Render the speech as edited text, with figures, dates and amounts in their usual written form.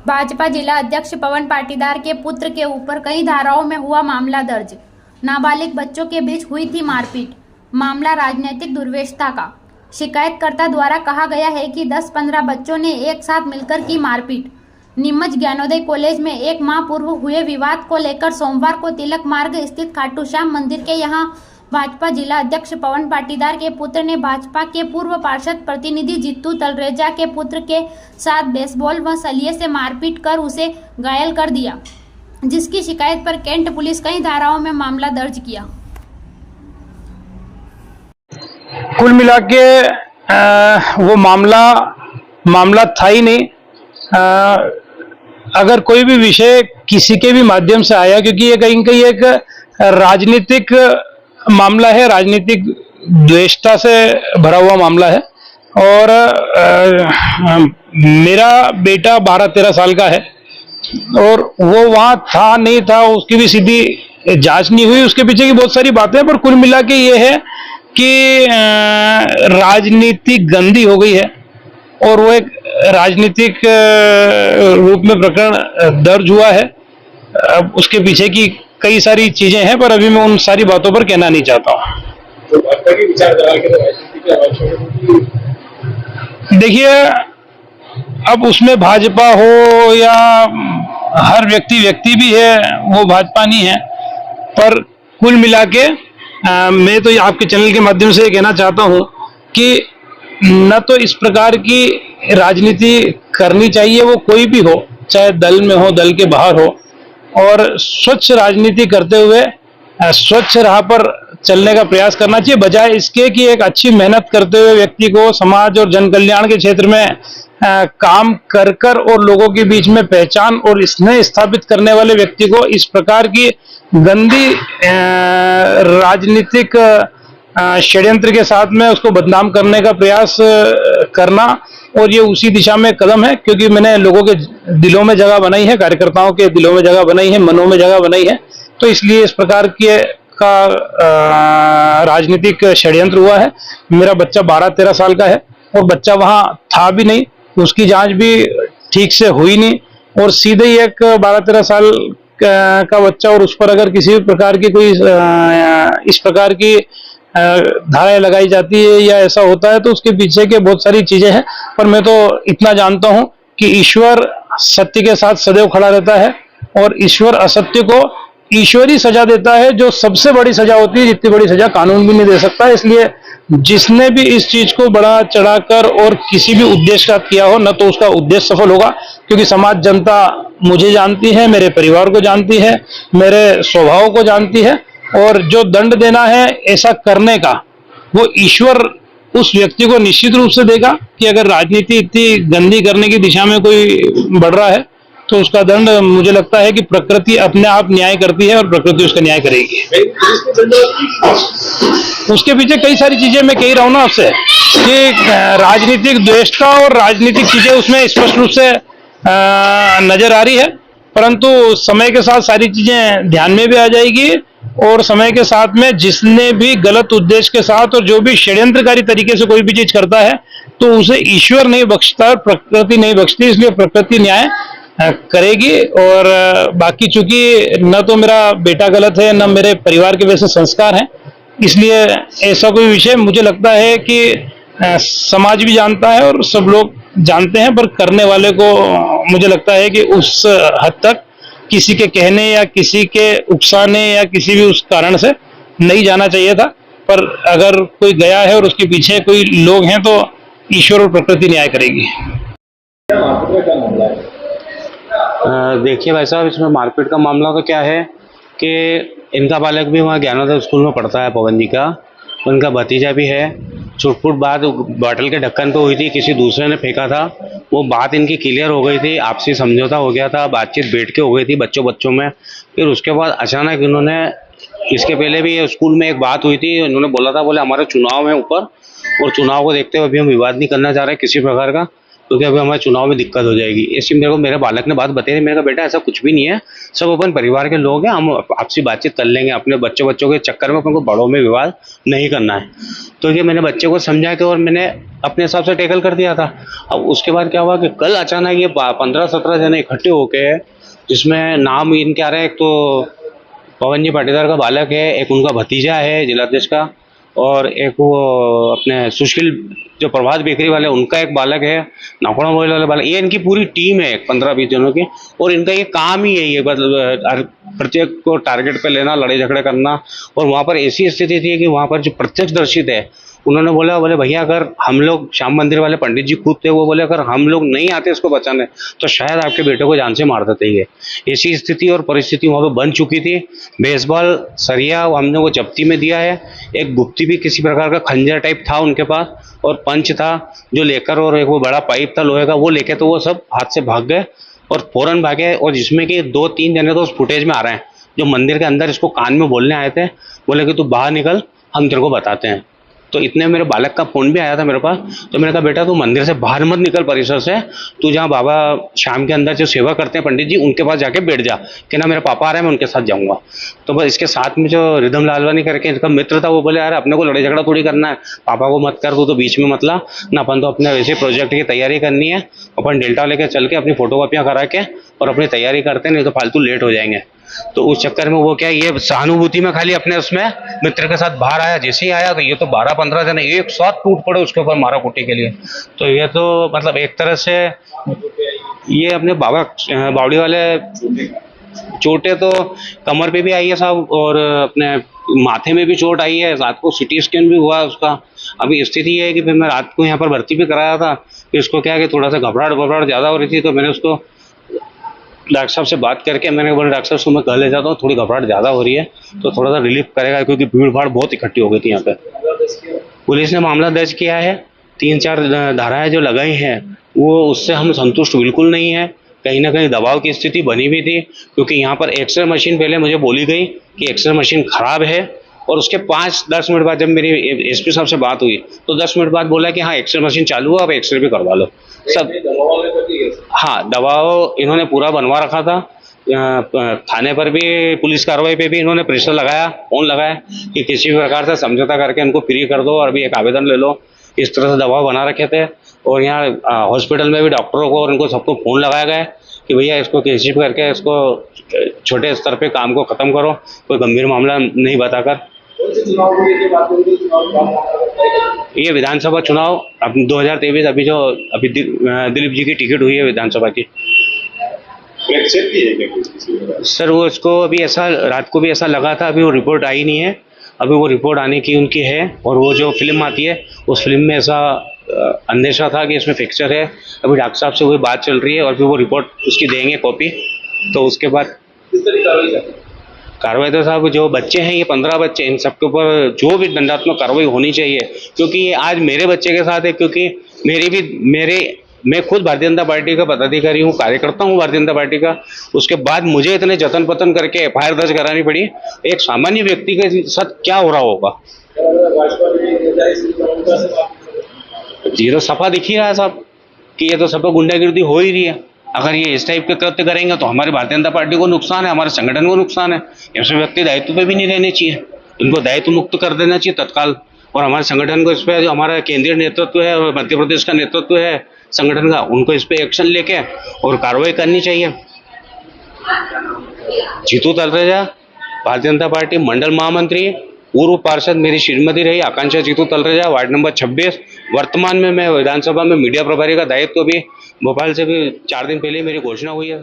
भाजपा जिला अध्यक्ष पवन पाटीदार के पुत्र के ऊपर कई धाराओं में हुआ मामला दर्ज। नाबालिग बच्चों के बीच हुई थी मारपीट। मामला राजनीतिक दुर्व्यवस्था का। शिकायतकर्ता द्वारा कहा गया है कि 10-15 बच्चों ने एक साथ मिलकर की मारपीट। नीमच ज्ञानोदय कॉलेज में एक माह पूर्व हुए विवाद को लेकर सोमवार को तिलक मार्ग स्थित खाटू श्याम मंदिर के यहां भाजपा जिला अध्यक्ष पवन पाटीदार के पुत्र ने भाजपा के पूर्व पार्षद प्रतिनिधि जीतू तलरेजा के पुत्र के साथ बेसबॉल व सलिए से मारपीट कर उसे घायल कर दिया, जिसकी शिकायत पर कैंट पुलिस कई धाराओं में मामला दर्ज किया। कुल मिला के वो मामला था ही नहीं। अगर कोई भी विषय किसी के भी माध्यम से आया, क्योंकि ये कहीं कहीं एक राजनीतिक मामला है, राजनीतिक द्वेषता से भरा हुआ मामला है। और मेरा बेटा 12-13 साल का है और वो वहां था नहीं था, उसकी भी सीधी जांच नहीं हुई, उसके पीछे की बहुत सारी बातें हैं। पर कुल मिला के ये है कि राजनीति गंदी हो गई है और वो एक राजनीतिक रूप में प्रकरण दर्ज हुआ है। अब उसके पीछे की कई सारी चीजें हैं, पर अभी मैं उन सारी बातों पर कहना नहीं चाहता हूँ। तो भाजपा की विचारधारा के राजनीति की आवश्यकता। देखिए, अब उसमें भाजपा हो या हर व्यक्ति भी है, वो भाजपा नहीं है। पर कुल मिला के मैं तो आपके चैनल के माध्यम से कहना चाहता हूं कि न तो इस प्रकार की राजनीति करनी चाहिए, वो कोई भी हो, चाहे दल में हो, दल के बाहर हो, और स्वच्छ राजनीति करते हुए स्वच्छ राह पर चलने का प्रयास करना चाहिए, बजाय इसके कि एक अच्छी मेहनत करते हुए व्यक्ति को समाज और जन कल्याण के क्षेत्र में काम कर कर और लोगों के बीच में पहचान और स्नेह स्थापित करने वाले व्यक्ति को इस प्रकार की गंदी राजनीतिक षड्यंत्र के साथ में उसको बदनाम करने का प्रयास करना, और ये उसी दिशा में कदम है। क्योंकि मैंने लोगों के दिलों में जगह बनाई है, कार्यकर्ताओं के दिलों में जगह बनाई है, मनों में जगह बनाई है, तो इसलिए इस प्रकार के का राजनीतिक षड्यंत्र हुआ है। मेरा बच्चा 12-13 साल का है और बच्चा वहां था भी नहीं, उसकी जांच भी ठीक से हुई नहीं, और सीधे ही एक 12-13 साल का बच्चा और उस पर अगर किसी प्रकार की कोई इस प्रकार की धाराएं लगाई जाती है या ऐसा होता है, तो उसके पीछे के बहुत सारी चीजें हैं। पर मैं तो इतना जानता हूं कि ईश्वर सत्य के साथ सदैव खड़ा रहता है और ईश्वर असत्य को ईश्वरी सजा देता है, जो सबसे बड़ी सजा होती है, जितनी बड़ी सजा कानून भी नहीं दे सकता। इसलिए जिसने भी इस चीज को बढ़ा चढ़ाकर और किसी भी उद्देश्य का किया हो, न तो उसका उद्देश्य सफल होगा, क्योंकि समाज जनता मुझे जानती है, मेरे परिवार को जानती है, मेरे स्वभाव को जानती है, और जो दंड देना है ऐसा करने का, वो ईश्वर उस व्यक्ति को निश्चित रूप से देगा। कि अगर राजनीति इतनी गंदी करने की दिशा में कोई बढ़ रहा है, तो उसका दंड मुझे लगता है कि प्रकृति अपने आप न्याय करती है और प्रकृति उसका न्याय करेगी। उसके पीछे कई सारी चीजें मैं कह रहा हूं ना आपसे, कि राजनीतिक द्वेषता और राजनीतिक चीजें उसमें स्पष्ट रूप से नजर आ रही है। परंतु समय के साथ सारी चीजें ध्यान में भी आ जाएगी, और समय के साथ में जिसने भी गलत उद्देश्य के साथ और जो भी षड्यंत्रकारी तरीके से कोई भी चीज करता है, तो उसे ईश्वर नहीं बख्शता और प्रकृति नहीं बख्शती। इसलिए प्रकृति न्याय करेगी। और बाकी चूंकि न तो मेरा बेटा गलत है, न मेरे परिवार के वैसे संस्कार हैं, इसलिए ऐसा कोई विषय मुझे लगता है कि समाज भी जानता है और सब लोग जानते हैं, पर करने वाले को मुझे लगता है कि उस हद तक किसी के कहने या किसी के उकसाने या किसी भी उस कारण से नहीं जाना चाहिए था। पर अगर कोई गया है और उसके पीछे कोई लोग हैं, तो ईश्वर और प्रकृति न्याय करेगी। देखिए भाई साहब, इसमें मारपीट का मामला तो क्या है कि इनका बालक भी वहाँ ज्ञानोदय स्कूल में पढ़ता है, पवन जी का, उनका भतीजा भी है। छुटपुट बात बॉटल के ढक्कन पे हुई थी, किसी दूसरे ने फेंका था, वो बात इनकी क्लियर हो गई थी, आपसी समझौता हो गया था, बातचीत बैठ के हो गई थी बच्चों में। फिर उसके बाद अचानक इन्होंने, इसके पहले भी स्कूल में एक बात हुई थी, इन्होंने बोला था, बोले हमारे चुनाव है ऊपर, और चुनाव को देखते हुए अभी हम विवाद नहीं करना चाह रहे किसी प्रकार का, क्योंकि अभी हमारे चुनाव में दिक्कत हो जाएगी। ऐसी मेरे को मेरे बालक ने बात बताई। मैंने कहा बेटा ऐसा कुछ भी नहीं है, सब अपन परिवार के लोग हैं, हम आपसी बातचीत कर लेंगे, अपने बच्चों के चक्कर में अपन को बड़ों में विवाद नहीं करना है। तो ये मैंने बच्चे को समझा के और मैंने अपने हिसाब से टैकल कर दिया था। अब उसके बाद क्या हुआ कि कल अचानक ये 15-17 जने इकट्ठे होके, जिसमें नाम इनके आ रहे हैं, एक तो पवन जी पाटीदार का बालक है, एक उनका भतीजा है जिलाध्यक्ष का, और एक वो अपने सुशील जो प्रभात बेकरी वाले उनका एक बालक है, नाखोड़ा मोबाइल वाले बालक। ये इनकी पूरी टीम है 15-20 जनों की, और इनका ये काम ही है मतलब प्रत्येक को टारगेट पे लेना, लड़ाई झगड़े करना। और वहाँ पर ऐसी स्थिति थी कि वहाँ पर जो प्रत्यक्षदर्शी थे उन्होंने बोले भैया अगर हम लोग, श्याम मंदिर वाले पंडित जी खुद थे, वो बोले अगर हम लोग नहीं आते इसको बचाने तो शायद आपके बेटे को जान से मार देते ही है। ऐसी स्थिति और परिस्थिति वहाँ पे बन चुकी थी। बेसबॉल सरिया हमने वो जब्ती में दिया है, एक गुप्ती भी किसी प्रकार का खंजर टाइप था उनके पास, और पंच था जो लेकर, और एक वो बड़ा पाइप था लोहे का वो लेके, तो वो सब हाथ से भाग गए और फौरन भागे। और जिसमें कि 2-3 जने तो उस फुटेज में आ रहे हैं जो मंदिर के अंदर इसको कान में बोलने आए थे, बोले कि तू बाहर निकल, हम तेरे को बताते हैं। तो इतने मेरे बालक का फ़ोन भी आया था मेरे पास। तो मैंने कहा बेटा तू मंदिर से बाहर मत निकल परिसर से, तू जहाँ बाबा शाम के अंदर जो सेवा करते हैं पंडित जी उनके पास जाके बैठ जा, कि ना मेरे पापा आ रहे हैं मैं उनके साथ जाऊँगा। तो बस इसके साथ में जो रिदम लालवानी करके इनका मित्र था वो बोले यार अपने को लड़ाई झगड़ा थोड़ी करना है, पापा को मत कर, तू तो बीच में मत ला ना, अपन तो अपने वैसे प्रोजेक्ट की तैयारी करनी है, अपन डेल्टा लेके चल के अपनी फोटोकॉपियाँ करा के और अपनी तैयारी करते हैं, नहीं तो फालतू लेट हो जाएंगे। तो उस चक्कर में वो क्या, ये सहानुभूति में खाली अपने उसमें मित्र के साथ बाहर आया। जैसे ही आया तो ये तो 12-15 जने एक साथ टूट पड़े उसके ऊपर मारा कुटी के लिए। तो ये तो मतलब एक तरह से ये अपने बावड़ी वाले चोटें तो कमर पे भी आई है साहब, और अपने माथे में भी चोट आई है, रात को सिटी स्कैन भी हुआ उसका। अभी स्थिति ये है कि फिर मैं रात को यहाँ पर भर्ती भी कराया था, फिर इसको क्या है कि थोड़ा सा घबराहट ज़्यादा हो रही थी, तो मैंने उसको डॉक्टर साहब से बात करके मैंने बोला डॉक्टर साहब उसको मैं घर ले जाता हूँ, थोड़ी घबराहट ज़्यादा हो रही है तो थोड़ा सा रिलीफ करेगा, क्योंकि भीड़ भाड़ बहुत इकट्ठी हो गई थी यहाँ पे। पुलिस ने मामला दर्ज किया है, 3-4 धाराएं जो लगाई हैं वो उससे हम संतुष्ट बिल्कुल नहीं है। कहीं ना कहीं दबाव की स्थिति बनी हुई थी, क्योंकि यहाँ पर एक्सरे मशीन पहले मुझे बोली गई कि एक्सरे मशीन खराब है, और उसके 5-10 मिनट बाद जब मेरी एसपी साहब से बात हुई तो 10 मिनट बाद बोला कि हाँ एक्सरे मशीन चालू है, अब एक्सरे भी करवा लो सब। हाँ दबाव इन्होंने पूरा बनवा रखा था। थाने पर भी पुलिस कार्रवाई पे भी इन्होंने प्रेशर लगाया, फोन लगाया कि किसी भी प्रकार से समझौता करके इनको फ्री कर दो और अभी एक आवेदन ले लो, इस तरह से दबाव बना रखे थे। और यहाँ हॉस्पिटल में भी डॉक्टरों को और इनको सबको फ़ोन लगाया गया कि भैया इसको किसी भी करके इसको छोटे स्तर पे काम को ख़त्म करो, कोई गंभीर मामला नहीं बताकर। ये विधानसभा चुनाव अब 2023 अभी दिलीप जी की टिकट हुई है विधानसभा की। सर वो इसको अभी ऐसा रात को भी ऐसा लगा था, अभी वो रिपोर्ट आई नहीं है, अभी वो रिपोर्ट आने की उनकी है। और वो जो फिल्म आती है उस फिल्म में ऐसा अंदेशा था कि इसमें फ्रैक्चर है। अभी डॉक्टर साहब से वही बात चल रही है और फिर वो रिपोर्ट उसकी देंगे कॉपी, तो उसके बाद कार्रवाई। तो साहब जो बच्चे हैं ये 15 बच्चे, इन सबके ऊपर जो भी दंडात्मक कार्रवाई होनी चाहिए, क्योंकि ये आज मेरे बच्चे के साथ है, क्योंकि मैं खुद भारतीय जनता पार्टी का पदाधिकारी हूँ, कार्यकर्ता हूँ भारतीय जनता पार्टी का। उसके बाद मुझे इतने जतन पतन करके FIR दर्ज करानी पड़ी। एक सामान्य व्यक्ति के साथ क्या हो रहा होगा, ये तो सफा दिख ही रहा है साहब कि ये तो सफा गुंडागिर्दी हो ही रही है। अगर ये इस टाइप के कृत्य करेंगे तो हमारी भारतीय जनता पार्टी को नुकसान है, हमारे संगठन को नुकसान है। ऐसे व्यक्ति दायित्व पे भी नहीं रहने चाहिए, इनको दायित्व मुक्त कर देना चाहिए तत्काल। और हमारे संगठन को इस पर जो हमारा केंद्रीय नेतृत्व है और मध्य प्रदेश का नेतृत्व है संगठन का, उनको इस पर एक्शन लेके और कार्रवाई करनी चाहिए। जीतू तलरेजा भारतीय जनता पार्टी मंडल महामंत्री, पूर्व पार्षद मेरी श्रीमती रही आकांक्षा जीतू तलरेजा, वार्ड नंबर 26। वर्तमान में मैं विधानसभा में मीडिया प्रभारी का दायित्व भी भोपाल से भी 4 दिन पहले मेरी घोषणा हुई है।